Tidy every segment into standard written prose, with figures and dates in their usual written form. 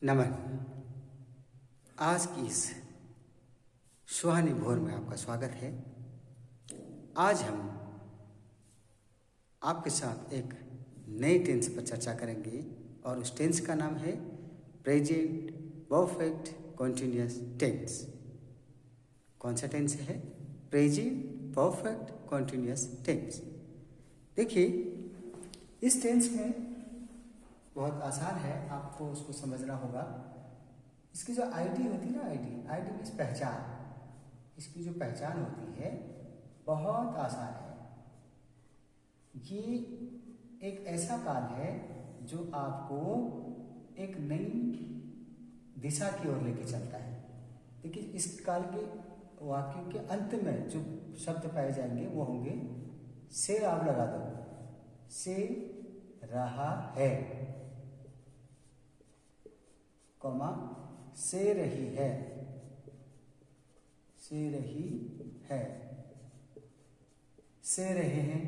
नमन। आज की इस सुहानी भोर में आपका स्वागत है। आज हम आपके साथ एक नए टेंस पर चर्चा करेंगे और उस टेंस का नाम है प्रेजेंट परफेक्ट कॉन्टिन्यूअस टेंस। कौन सा टेंस है? Present perfect continuous tense. देखिए, इस टेंस में बहुत आसान है, आपको उसको समझना होगा। इसकी जो आईडी होती है ना, आईडी मीन्स पहचान। इसकी जो पहचान होती है बहुत आसान है। ये एक ऐसा काल है जो आपको एक नई दिशा की ओर लेके चलता है। देखिए, इस काल के वाक्यों के अंत में जो शब्द पाए जाएंगे वो होंगे से। आप लगा दो, से रहा है, कॉमा से रही है, से रही है, से रहे हैं,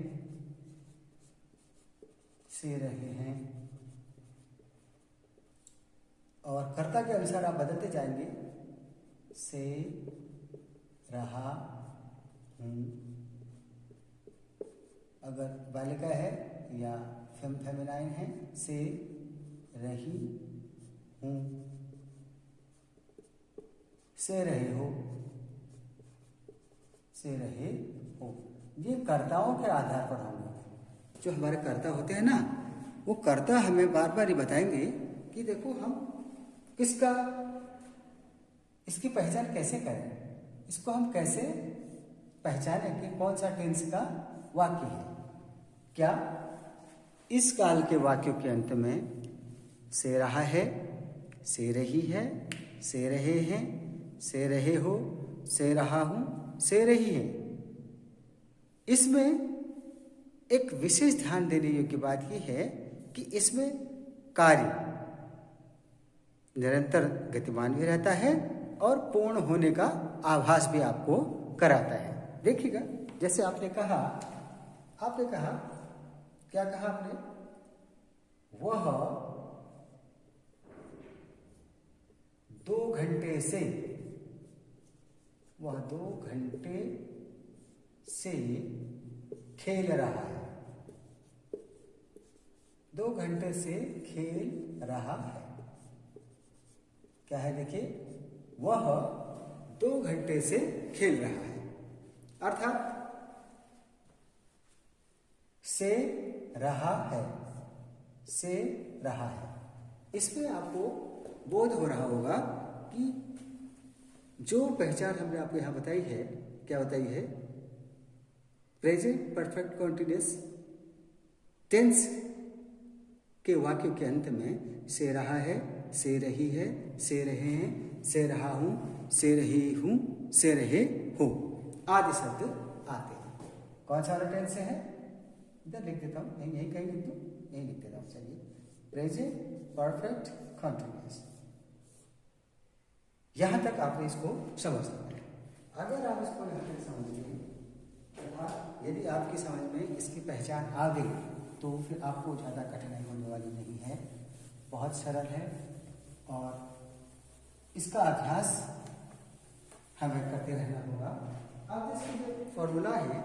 से रहे हैं। और कर्ता के अनुसार आप बदलते जाएंगे। से रहा हूं, अगर बालिका है या फेमिनाइन है, से रही हूं, से रहे हो, से रहे हो। ये कर्ताओं के आधार पर होंगे। जो हमारे कर्ता होते हैं ना, वो कर्ता हमें बार बार ये बताएंगे कि देखो हम किसका, इसकी पहचान कैसे करें, इसको हम कैसे पहचानें कि कौन सा टेंस का वाक्य है। क्या इस काल के वाक्यों के अंत में से रहा है, से रही है, से रहे हैं, से रहे हो, से रहा हूं, से रही है। इसमें एक विशेष ध्यान देने योग्य बात यह है कि इसमें कार्य निरंतर गतिमान भी रहता है और पूर्ण होने का आभास भी आपको कराता है। देखिएगा, जैसे आपने कहा क्या कहा आपने? वह 2 घंटे से, वह 2 घंटे से खेल रहा है, 2 घंटे से खेल रहा है। क्या है? देखिए, वह 2 घंटे से खेल रहा है, अर्थात से रहा है, से रहा है। इसमें आपको बोध हो रहा होगा कि जो पहचान हमने आपको यहां बताई है, क्या बताई है? प्रेजेंट परफेक्ट कॉन्टिन्यूअस टेंस के वाक्यों के अंत में से रहा है, से रही है, से रहे हैं, से रहा हूं, से रही हूं, से रहे हो आदि शब्द आते हैं। कौन सा वाला टेंस है? इधर लिख देता हूं, यही कहीं लिख दूं, यही लिख देता हूं। चलिए, प्रेजेंट परफेक्ट कॉन्टिन्यूअस। यहां तक आपने इसको समझना है। अगर आप इसको यहां तक समझ गए, यदि आपकी समझ में इसकी पहचान आ गई, तो फिर आपको ज़्यादा कठिनाई होने वाली नहीं है। बहुत सरल है और इसका अभ्यास हमें करते रहना होगा। अब इसकी जो फॉर्मूला है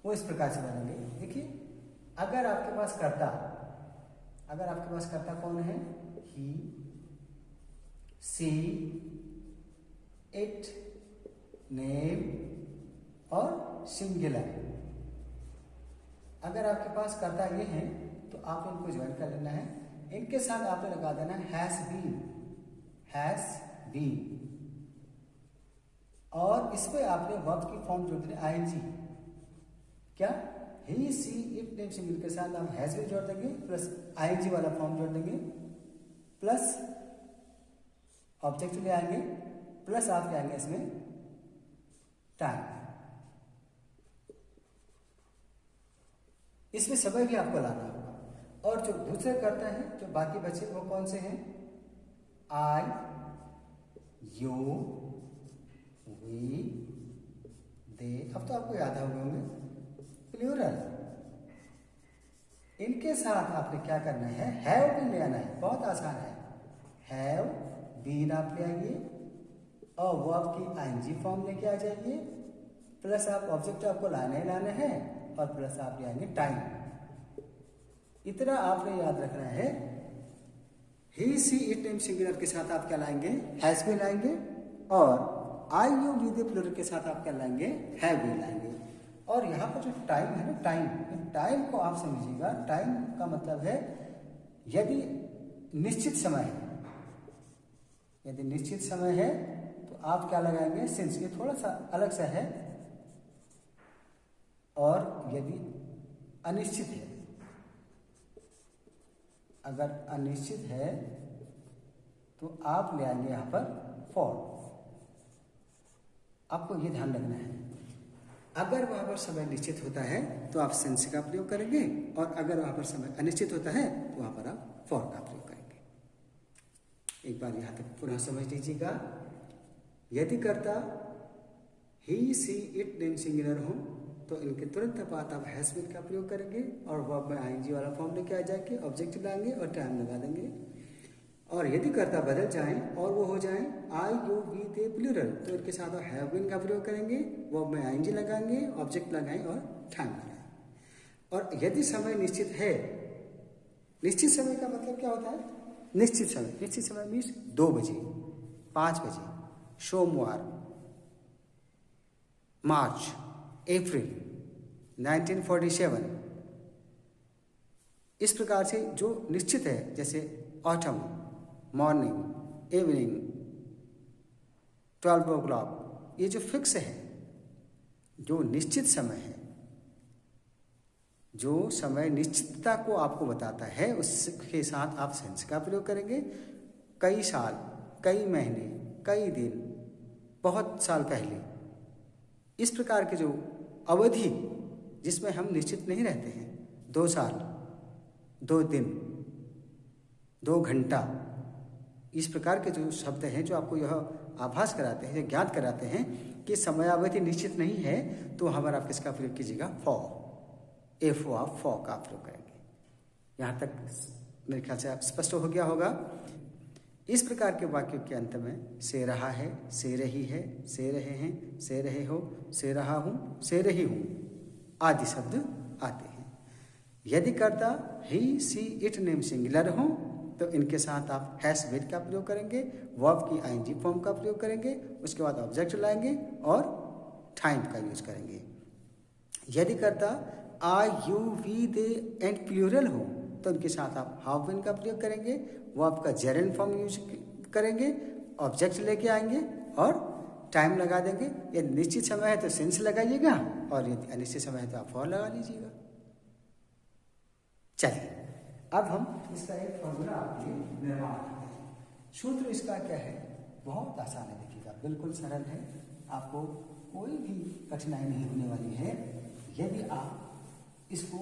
वो इस प्रकार से बनेंगे। देखिए, अगर आपके पास कर्ता कौन है? ही, सी, इट, नेम और सिंगुलर। अगर आपके पास कर्ता ये हैं तो आप इनको ज्वाइन कर लेना है। इनके साथ आपने लगा देना हैज बीन, और इसमें आपने वर्ब की फॉर्म जोड़ देनी आईएनजी। क्या? ही, सी, इट, नेम, सिंगुलर के साथ आप हैज भी जोड़ देंगे, प्लस आईएनजी वाला फॉर्म जोड़ देंगे, प्लस ऑब्जेक्ट ले आएंगे, प्लस आप ले आएंगे इसमें टाइम। इसमें समय भी आपको लाना होगा। और जो दूसरे करता है, जो बाकी बचे, वो कौन से हैं? आई, यू, वी, दे। अब तो आपको याद होंगे, प्लूरल। इनके साथ आपने क्या करना है? हैव भी ले आना है। बहुत आसान है। हैव बीन आप ले आइए और वो आपकी आईएनजी फॉर्म लेके आ जाइए, प्लस आप ऑब्जेक्ट आपको लाने ही लाने हैं और प्लस आप ले आएंगे टाइम। इतना आपने याद रखना है। ही सी इट नेम सिंगुलर के साथ आप क्या लाएंगे, हैज बीन लाएंगे, और आई यू वी दे प्लूरल के साथ आप क्या लाएंगे, हैव बीन लाएंगे। और यहाँ पर जो टाइम है ना, टाइम को आप समझिएगा। टाइम का मतलब है यदि निश्चित समय है, यदि निश्चित समय है तो आप क्या लगाएंगे, सिंस। ये थोड़ा सा अलग सा है। और यदि अनिश्चित है, अगर अनिश्चित है तो आप ले आएंगे यहां पर फॉर। आपको ये ध्यान रखना है, अगर वहां पर समय निश्चित होता है तो आप सिंस का प्रयोग करेंगे, और अगर वहां पर समय अनिश्चित होता है तो वहां पर आप फॉर का प्रयोग करेंगे। एक बार यहां तक पुनः समझ लीजिएगा। यदि कर्ता ही सी इट नेम सिंगुलर हो तो इनके तुरंत बाद आप हैज बीन का प्रयोग करेंगे और वर्ब में आईएनजी वाला फॉर्म लेके आ जाएंगे, ऑब्जेक्ट लाएंगे और टाइम लगा देंगे। और यदि कर्ता बदल जाएं और वो हो जाएं आई यू वी दे प्लूरल तो इनके साथ आप हैव बीन का प्रयोग करेंगे, वर्ब में आईएनजी लगाएंगे, ऑब्जेक्ट लगाएं और टाइम लगाएं। और यदि समय निश्चित है, निश्चित समय का मतलब क्या होता है, निश्चित समय मीन्स 2 बजे, 5 बजे, सोमवार, मार्च, अप्रैल 1947, इस प्रकार से जो निश्चित है, जैसे ऑटम, मॉर्निंग, इवनिंग, 12 o'clock, ये जो फिक्स है, जो निश्चित समय है, जो समय निश्चितता को आपको बताता है, उसके साथ आप सेंस का प्रयोग करेंगे। कई साल, कई महीने, कई दिन, बहुत साल पहले, इस प्रकार के जो अवधि जिसमें हम निश्चित नहीं रहते हैं, 2 साल, 2 दिन, 2 घंटा, इस प्रकार के जो शब्द हैं जो आपको यह आभास कराते हैं, ज्ञात कराते हैं कि समयावधि निश्चित नहीं है, तो वहाँ पर आप किसका प्रयोग कीजिएगा, फॉर। एफ ओ आप फॉर का प्रयोग करेंगे। यहाँ तक मेरे ख्याल से स्पष्ट हो गया होगा। इस प्रकार के वाक्यों के अंत में से रहा है, से रही है, से रहे हैं, से रहे हो, से रहा हूँ, से रही हूँ आदि शब्द आते हैं। यदि कर्ता ही सी इट नेम सिंगुलर हो तो इनके साथ आप हैज बीन का प्रयोग करेंगे, वर्ब की आईएनजी फॉर्म का प्रयोग करेंगे, उसके बाद ऑब्जेक्ट लाएंगे और टाइम का यूज करेंगे। यदि कर्ता I you we they and plural हो तो इनके साथ आप हैव बीन का प्रयोग करेंगे, वर्ब का जेरेंड फॉर्म यूज करेंगे, ऑब्जेक्ट लेके आएंगे और टाइम लगा देंगे। यदि निश्चित समय है तो सिंस लगाइएगा और यदि अनिश्चित समय है तो आप फॉर लगा लीजिएगा। चलिए अब हम इसका एक फॉर्मूला आपके लिए निर्माण करते हैं। सूत्र इसका क्या है, बहुत आसान है, देखिएगा, बिल्कुल सरल है, आपको कोई भी कठिनाई नहीं होने वाली है यदि आप इसको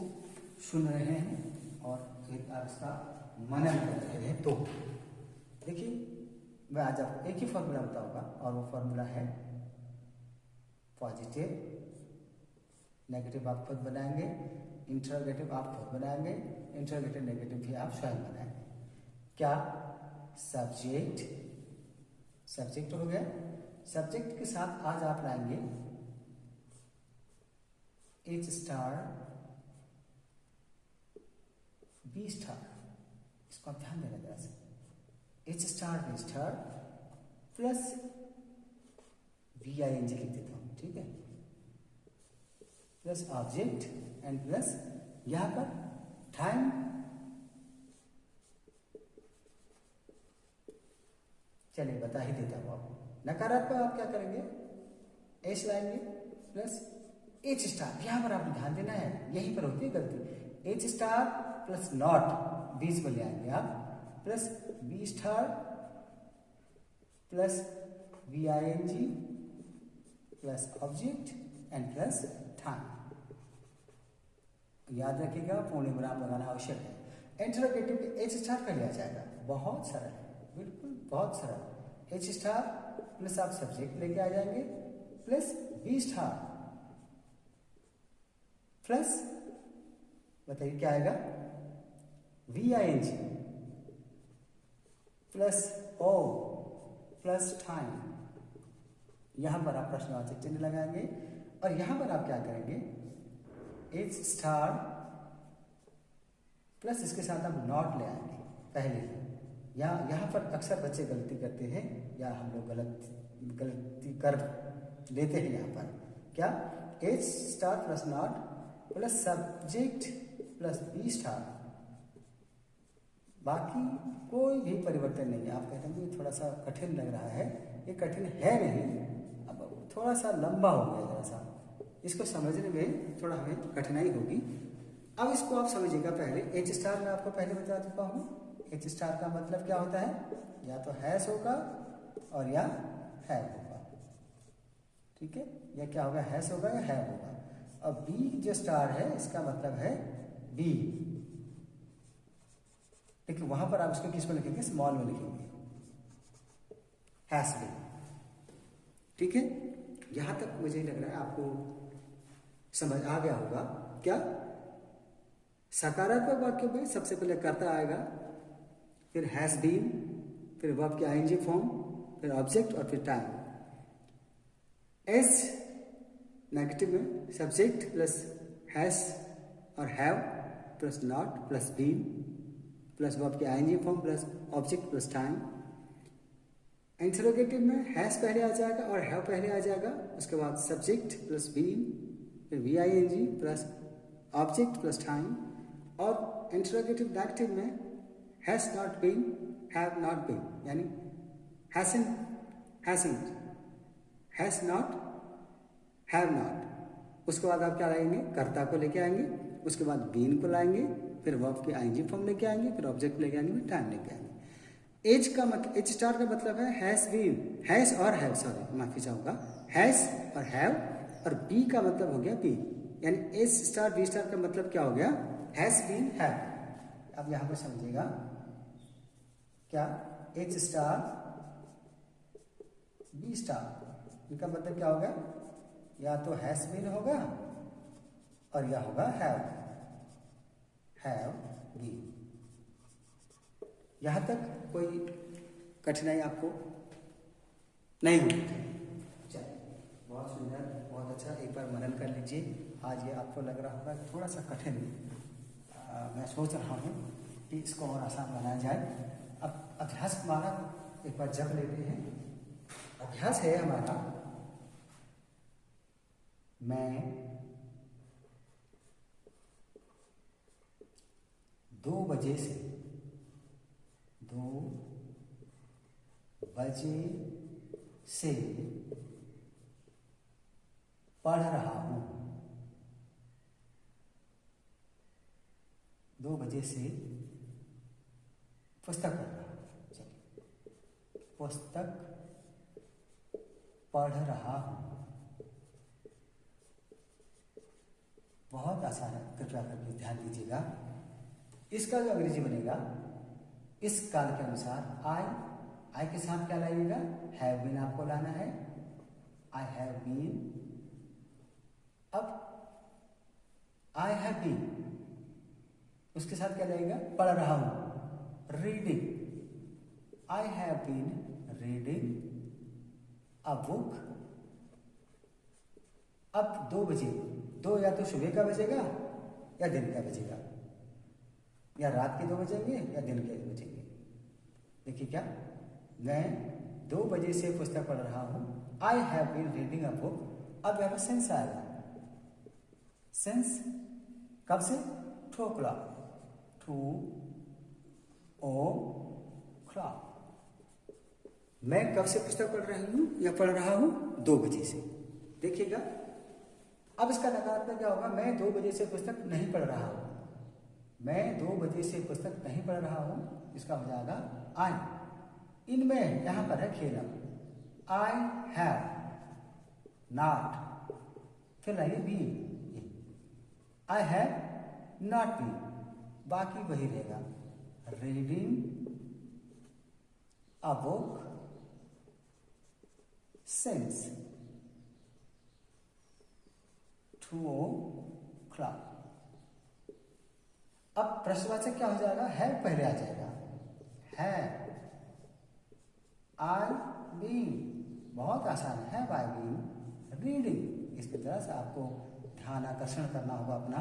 सुन रहे हैं और फिर आप इसका मनन कर रहे हैं। तो देखिए, मैं आज आपको एक ही फॉर्मूला बताऊंगा और वो फॉर्मूला है पॉजिटिव, नेगेटिव आप खुद बनाएंगे, इंटरोगेटिव आप खुद बनाएंगे, इंटरोगेटिव नेगेटिव भी आप स्वयं बनाएंगे। क्या, सब्जेक्ट हो गया। सब्जेक्ट के साथ आज आप लाएंगे एच स्टार, बी स्टार, इसको आप ध्यान देना जरा से, H star B star plus V I N G लिख देता हूं, ठीक है, प्लस ऑब्जेक्ट एंड प्लस यहां पर टाइम, चलिए बता ही देता हूं आपको। नकारात्मक आप क्या करेंगे, एच लाएंगे प्लस एच स्टार, यहां पर आपको ध्यान देना है, यहीं पर होती है गलती, एच स्टार प्लस नॉट बीच में ले आएंगे आप, plus B star plus V I N G plus object and plus time. याद रखिएगा, पूर्ण विराम लगाना आवश्यक है। इंटरोगेटिव एच स्टार कर लिया जाएगा, बहुत सरल है, बिल्कुल बहुत सरल। एच स्टार प्लस आप सब्जेक्ट लेके आ जाएंगे प्लस बी स्टार प्लस, बताइए क्या आएगा, V I N G plus O plus time, यहां पर आप प्रश्नवाचक चिन्ह लगाएंगे और यहां पर आप क्या करेंगे, एच स्टार प्लस इसके साथ आप नॉट ले आएंगे पहले। यहाँ पर अक्सर बच्चे गलती करते हैं या हम लोग गलती कर लेते हैं। यहाँ पर क्या, H star plus not plus subject plus B star, बाकी कोई भी परिवर्तन नहीं है। आप कहते हैं कि थोड़ा सा कठिन लग रहा है, ये कठिन है नहीं, अब थोड़ा सा लंबा हो गया, जरा सा इसको समझने में थोड़ा हमें कठिनाई होगी। अब इसको आप समझिएगा। पहले एच स्टार मैं आपको पहले बता चुका हूँ। एच स्टार का मतलब क्या होता है, या तो हैश होगा और या हैव होगा, ठीक है, या क्या होगा, हैश होगा या हैव होगा। और बी जो स्टार है इसका मतलब है बी, ठीक है, वहां पर आप उसको किस में लिखेंगे, स्मॉल में लिखेंगे, हैश बी, ठीक है। यहां तक मुझे लग रहा है आपको समझ आ गया होगा। क्या, सकारात्मक वाक्य में सबसे पहले कर्ता आएगा, फिर हैज बीन, फिर वर्ब के आईएनजी फॉर्म, फिर ऑब्जेक्ट और फिर टाइम। एस नेगेटिव में सब्जेक्ट प्लस हैज और have plus not plus been plus verb के ING form plus object plus time. Interrogative में हैज पहले आ जाएगा और हैव पहले आ जाएगा, उसके बाद सब्जेक्ट प्लस बीन, फिर V I N G plus object plus time. और इंटरोगेटिव नेगेटिव में has not been, have not been, यानी hasn't, has not, have not. उसके बाद आप क्या लाएंगे, कर्ता को लेके आएंगे, उसके बाद बीन को लाएंगे, फिर वर्ब के आईएनजी फॉर्म लेके आएंगे, फिर ऑब्जेक्ट लेके आएंगे, फिर टाइम लेके आएंगे। एच स्टार का मतलब है हैज बीन, हैज और हैव, सॉरी माफी चाहूंगा, हैज और हैव, और बी का मतलब हो गया बी, यानी एच स्टार बी स्टार का मतलब क्या हो गया, हैज बीन, हैव। अब यहां पर समझिएगा, क्या एच स्टार बी स्टार, इनका मतलब क्या होगा, या तो हैज बीन होगा और या होगा हैव बीन। यहां तक कोई कठिनाई आपको नहीं होगी। चलिए, बहुत सुंदर, बहुत अच्छा, एक बार मनन कर लीजिए। आज ये आपको लग रहा होगा थोड़ा सा कठिन, मैं सोच रहा हूँ कि इसको और आसान बनाया जाए। अब अभ्यास हमारा एक बार जप लेते हैं। अभ्यास है हमारा, मैं 2 बजे से पढ़ रहा हूँ। 2 बजे से पुस्तक पढ़ रहा हूँ। चलिए, पुस्तक पढ़ रहा हूँ, बहुत आसान है, कृपया करके ध्यान दीजिएगा। इसका जो अंग्रेजी बनेगा, इस काल के अनुसार आई के साथ क्या लाइएगा, हैव बीन आपको लाना है, आई हैव बीन। अब आई हैव बीन, उसके साथ क्या लाइएगा, पढ़ रहा हूं, reading, I have been reading a book. अब 2 बजे, 2 या तो सुबह का बजेगा या दिन का बजेगा, या रात के 2 बजेंगे या दिन के बजेंगे। देखिए क्या, मैं 2 बजे से पुस्तक पढ़ रहा हूं, I have been reading a book. अब यहां पर सेंस आएगा, सेंस कब से, 2 o'clock, 2 o'clock। मैं कब से पुस्तक पढ़ रही हूं या पढ़ रहा हूं, 2 बजे से। देखिएगा, अब इसका नकारात्मक क्या होगा, मैं 2 बजे से पुस्तक नहीं पढ़ रहा हूं, मैं 2 बजे से पुस्तक नहीं पढ़ रहा हूं, इसका हो जाएगा आई। इनमें यहां पर है खेला, आई हैव नॉट, फिर लाइए be, I have not be, बाकी वही रहेगा, reading a book, since 2 o'clock। अब प्रश्नवाचक क्या हो जाएगा, है पहले आ जाएगा, है, आई बीन, बहुत आसान है, हैव आई बीन रीडिंग। इसकी तरह से आपको ध्यान आकर्षण करना होगा अपना।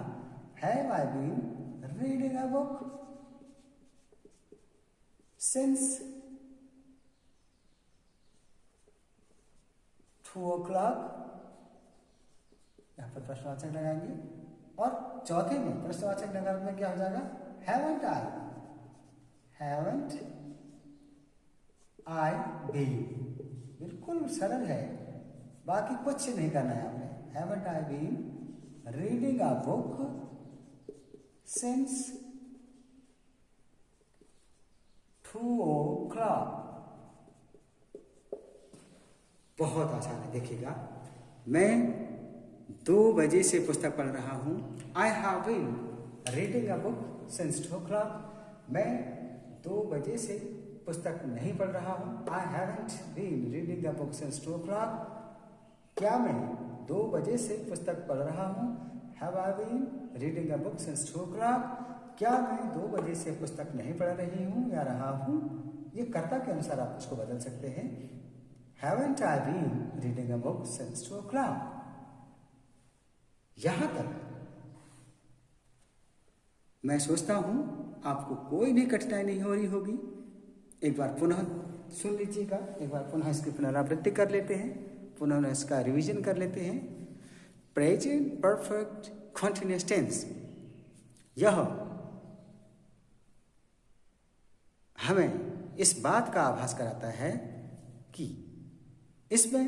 Have I been reading a book since 2 o'clock, यहाँ पर प्रश्नवाचक लगाएंगे। और चौथे में प्रश्नवाचक नगर में क्या हो जाएगा, haven't I, haven't I been. बिल्कुल सरल है, बाकी कुछ नहीं करना है आपने। Haven't I been reading a book since 2 o'clock। बहुत आसान है, देखिएगा। मैं 2 बजे से पुस्तक पढ़ रहा हूँ। I have been reading a book since 2 o'clock। मैं 2 बजे से पुस्तक नहीं पढ़ रहा हूँ। I haven't been reading a book since 2 o'clock। क्या मैं 2 बजे से पुस्तक पढ़ रहा हूँ? Have I been reading a book since 2 o'clock। क्या मैं 2 बजे से पुस्तक नहीं पढ़ रही हूँ या रहा हूँ? ये कर्ता के अनुसार आप इसको बदल सकते हैं। Haven't I been reading a book since 2 o'clock। यहां तक मैं सोचता हूं आपको कोई भी कठिनाई नहीं हो रही होगी। एक बार पुनः सुन लीजिएगा, एक बार पुनः इसकी पुनरावृत्ति कर लेते हैं, पुनः इसका रिवीजन कर लेते हैं। प्रेजेंट परफेक्ट कॉन्टिन्यूअस टेंस, यह हमें इस बात का आभास कराता है कि इसमें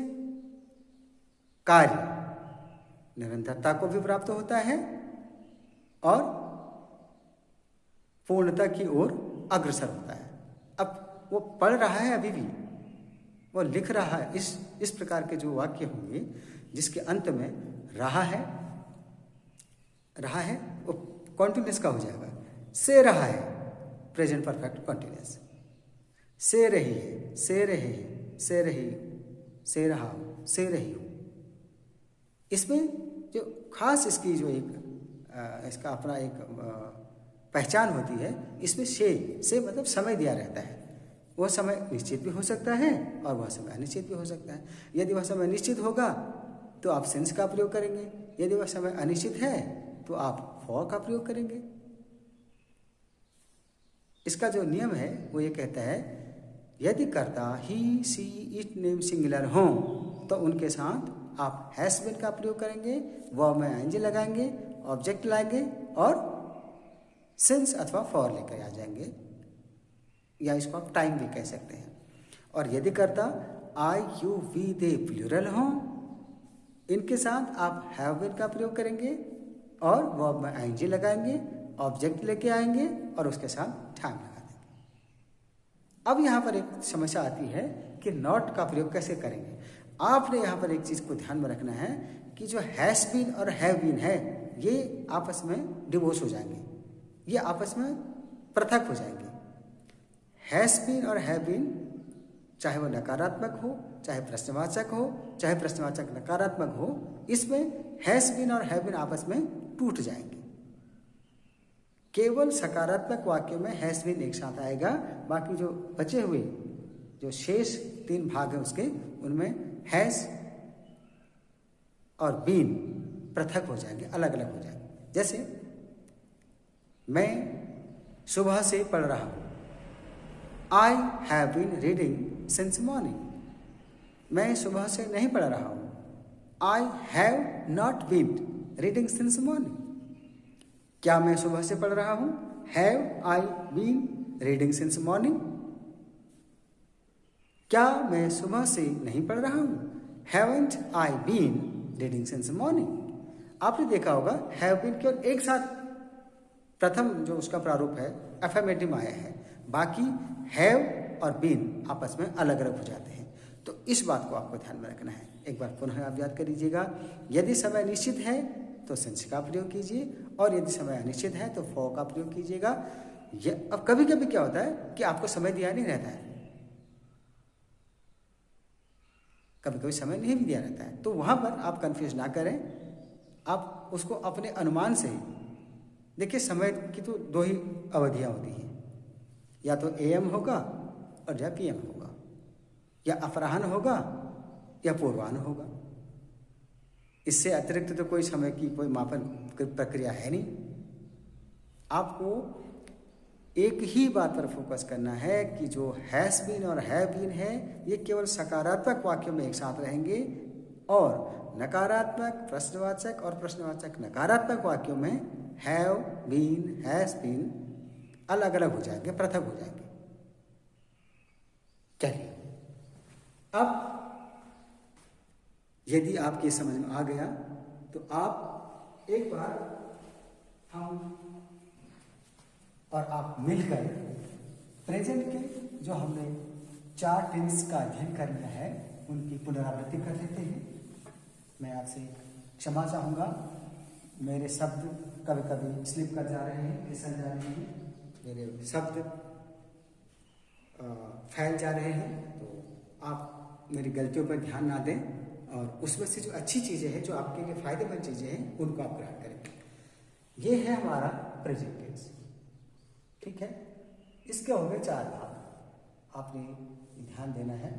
कार्य निरंतरता को भी प्राप्त होता है और पूर्णता की ओर अग्रसर होता है। अब वो पढ़ रहा है, अभी भी वो लिख रहा है। इस प्रकार के जो वाक्य होंगे जिसके अंत में रहा है वो कॉन्टिन्यूअस का हो जाएगा। से रहा है प्रेजेंट परफेक्ट कॉन्टिन्यूअस, से रही है, से रहे हैं, से रही, से रहा हूं, से रही हूं। इसमें जो खास इसकी जो एक इसका अपना एक पहचान होती है, इसमें से मतलब समय दिया रहता है। वह समय निश्चित भी हो सकता है और वह समय अनिश्चित भी हो सकता है। यदि वह समय निश्चित होगा तो आप सिंस का प्रयोग करेंगे, यदि वह समय अनिश्चित है तो आप फॉर का प्रयोग करेंगे। इसका जो नियम है वो ये कहता है, यदि कर्ता ही, सी, इट, नेम सिंगुलर हों तो उनके साथ आप हैज बीन का प्रयोग करेंगे, वर्ब में आईएनजी लगाएंगे, ऑब्जेक्ट लाएंगे और सिंस अथवा फॉर लेकर आ जाएंगे, या इसको आप टाइम भी कह सकते हैं। और यदि कर्ता I, you, we, they plural हों, इनके साथ आप हैव बीन का प्रयोग करेंगे और वर्ब में आईएनजी लगाएंगे, ऑब्जेक्ट लेके आएंगे और उसके साथ टाइम लगा देंगे। अब यहाँ पर एक समस्या आती है कि नॉट का प्रयोग कैसे करेंगे। आपने यहाँ पर एक चीज़ को ध्यान में रखना है कि जो हैज बीन और हैव बीन है ये आपस में डिवोर्स हो जाएंगे, ये आपस में पृथक हो जाएंगे। हैज बीन और हैव बीन चाहे वो नकारात्मक हो, चाहे प्रश्नवाचक हो, चाहे प्रश्नवाचक नकारात्मक हो, इसमें हैज बीन और हैव बीन आपस में टूट जाएंगे। केवल सकारात्मक वाक्य में हैज बीन एक साथ आएगा, बाकी जो बचे हुए जो शेष 3 भाग हैं उसके, उनमें हैज और बीन पृथक हो जाएंगे, अलग अलग हो जाएंगे। जैसे मैं सुबह से पढ़ रहा हूँ, I have been reading since morning. मैं सुबह से नहीं पढ़ रहा हूँ, I have not been reading since morning. क्या मैं सुबह से पढ़ रहा हूँ? Have I been reading since morning. क्या मैं सुबह से नहीं पढ़ रहा हूँ? Haven't I been reading since morning. आपने देखा होगा हैव बीन केवल एक साथ प्रथम जो उसका प्रारूप है एफर्मेटिव में आया है, बाकी हैव और बीन आपस में अलग अलग हो जाते हैं। तो इस बात को आपको ध्यान में रखना है। एक बार पुनः आप याद कर लीजिएगा, यदि समय निश्चित है तो सिंस का प्रयोग कीजिए और यदि समय अनिश्चित है तो फॉर का प्रयोग कीजिएगा। अब कभी कभी क्या होता है कि आपको समय दिया नहीं रहता है, कभी कभी समय नहीं भी दिया रहता है, तो वहाँ पर आप कंफ्यूज ना करें। आप उसको अपने अनुमान से ही देखिए। समय की तो 2 ही अवधियाँ होती हैं, या तो AM होगा और या PM होगा। या अपराह्न होगा या पूर्वाह्न होगा। इससे अतिरिक्त तो कोई समय की कोई मापन प्रक्रिया है नहीं। आपको एक ही बात पर फोकस करना है कि जो हैज बीन और हैव बीन है ये केवल सकारात्मक वाक्यों में एक साथ रहेंगे और नकारात्मक प्रश्नवाचक और प्रश्नवाचक नकारात्मक वाक्यों में हैव बीन हैज बीन अलग अलग हो जाएंगे, पृथक हो जाएंगे। चलिए, अब यदि आपके समझ में आ गया तो आप एक बार हम और आप मिलकर प्रेजेंट के जो हमने 4 टेंस का अध्ययन कर लिया है उनकी पुनरावृत्ति कर लेते हैं। मैं आपसे क्षमा चाहूँगा, मेरे शब्द कभी कभी स्लिप कर जा रहे हैं, फिसल जा रहे हैं, मेरे शब्द फैल जा रहे हैं, तो आप मेरी गलतियों पर ध्यान ना दें और उसमें से जो अच्छी चीज़ें हैं, जो आपके लिए फायदेमंद चीज़ें हैं, उनको आप ग्रहण करें। ये है हमारा प्रेजेंट टेंस, ठीक है। इसके हो गए 4 भाग, आपने ध्यान देना है,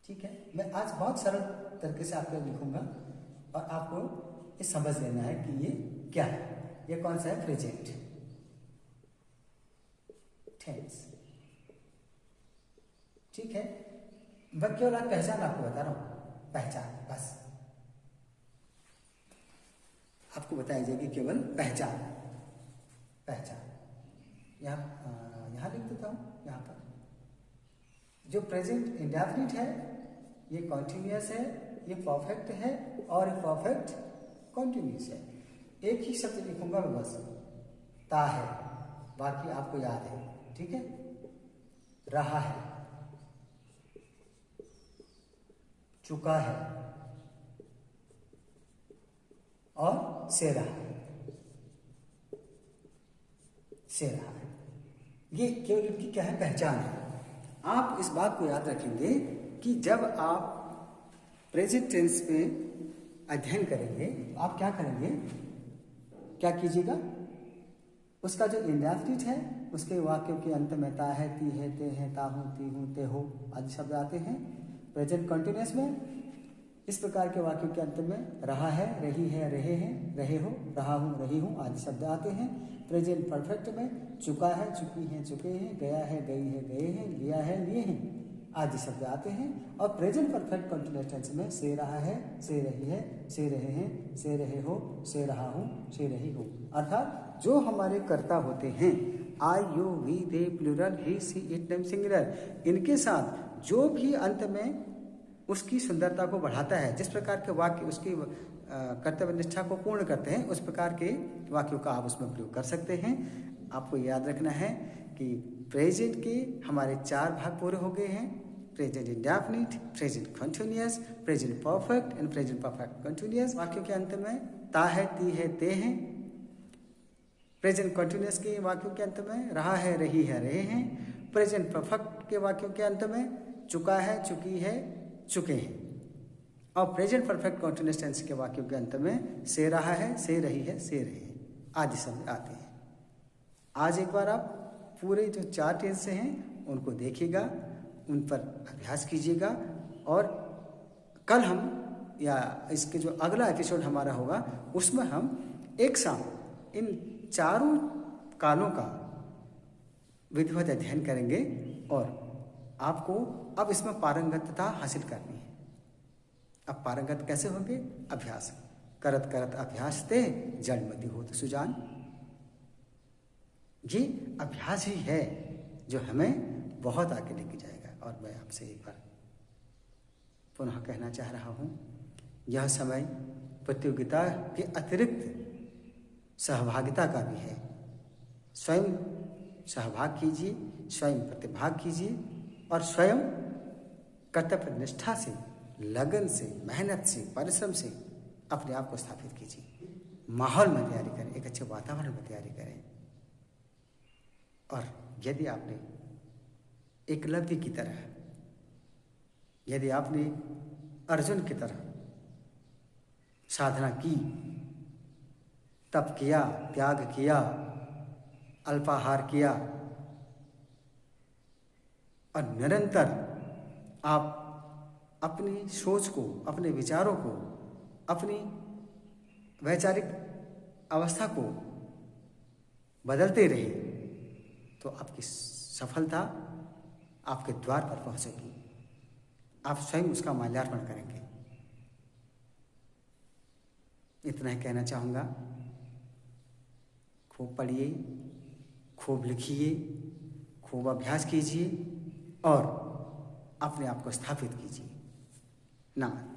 ठीक है। मैं आज बहुत सरल तरीके से आपको लिखूंगा और आपको ये समझ लेना है कि ये क्या है, ये कौन सा है प्रेजेंट टेंस, ठीक है। मैं केवल आज पहचान आपको बता रहा हूं, पहचान, बस आपको बताई जाएगी केवल पहचान। यहाँ लिख देता हूँ, यहाँ पर जो प्रेजेंट इंडेफिनिट है ये कॉन्टिन्यूअस है, ये परफेक्ट है और ये परफेक्ट कॉन्टिन्यूअस है। एक ही शब्द लिखूंगा मैं बस, ता है, बाकी आपको याद है, ठीक है। रहा है, चुका है और से रहा है, से रहा है। ये केवल इनकी क्या है, पहचान है। आप इस बात को याद रखेंगे कि जब आप प्रेजेंट टेंस में अध्ययन करेंगे तो आप क्या करेंगे, क्या कीजिएगा, उसका जो इंडेफिनिट है उसके वाक्यों के अंत में ता है, ती है, ते है, ता हूँ, ती हूँ, ते हो आदि शब्द आते हैं। प्रेजेंट कंटिन्यूअस में इस प्रकार के वाक्यों के अंत में रहा है, रही है, रहे हैं, रहे हो, रहा हूँ, रही हूँ आदि शब्द आते हैं। प्रेजेंट परफेक्ट में चुका है, चुकी है, चुके हैं, गया है, गई है, गए हैं, लिया है, लिए हैं आदि शब्द आते हैं। और प्रेजेंट परफेक्ट कंटिन्यूअस टेंस में से रहा है, से रही है, से रहे हैं, से रहे हो, से रहा हूँ, से रही हूँ। अर्थात जो हमारे कर्ता होते हैं, I, you, we, they, plural, he, she, it, name, singular, इनके साथ जो भी अंत में उसकी सुंदरता को बढ़ाता है, जिस प्रकार के वाक्य उसकी कर्तव्य निष्ठा को पूर्ण करते हैं, उस प्रकार के वाक्यों का आप उसमें प्रयोग कर सकते हैं। आपको याद रखना है कि प्रेजेंट के हमारे 4 भाग पूरे हो गए हैं, present indefinite, present continuous, present perfect and present perfect continuous. वाक्यों के अंत में ता है, ती है, ते हैं। प्रेजेंट कंटिन्यूअस के वाक्यों के अंत में रहा है, रही है, रहे हैं। प्रेजेंट परफेक्ट के वाक्यों के अंत में चुका है, चुकी है, चुके हैं। और प्रेजेंट परफेक्ट कंटिन्यूअस टेंस के वाक्यों के अंत में से रहा है, से रही है, से रहे हैं आदि शब्द आते हैं। आज एक बार आप पूरे जो 4 टेंस हैं उनको देखिएगा, उन पर अभ्यास कीजिएगा और कल हम या इसके जो अगला एपिसोड हमारा होगा उसमें हम एक साथ इन 4 कालों का विधिवत अध्ययन करेंगे और आपको अब इसमें पारंगतता हासिल करनी है। अब पारंगत कैसे होंगे, अभ्यास करत करत अभ्यास ते जड़मति होत सुजान। ये अभ्यास ही है जो हमें बहुत आगे लेके जाएगा। और मैं आपसे एक बार पुनः कहना चाह रहा हूँ, यह समय प्रतियोगिता के अतिरिक्त सहभागिता का भी है। स्वयं सहभाग कीजिए, स्वयं प्रतिभाग कीजिए और स्वयं कर्तव्य निष्ठा से, लगन से, मेहनत से, परिश्रम से अपने आप को स्थापित कीजिए। माहौल में तैयारी करें, एक अच्छे वातावरण में तैयारी करें। और यदि आपने एकलव्य की तरह, यदि आपने अर्जुन की तरह साधना की, तप किया, त्याग किया, अल्पाहार किया, और निरंतर आप अपनी सोच को, अपने विचारों को, अपनी वैचारिक अवस्था को बदलते रहे तो आपकी सफलता आपके द्वार पर पहुंचेगी। आप स्वयं उसका माल्यार्पण करेंगे। इतना ही कहना चाहूँगा। खूब पढ़िए, खूब लिखिए, खूब अभ्यास कीजिए और अपने आप को स्थापित कीजिए। नमस्ते।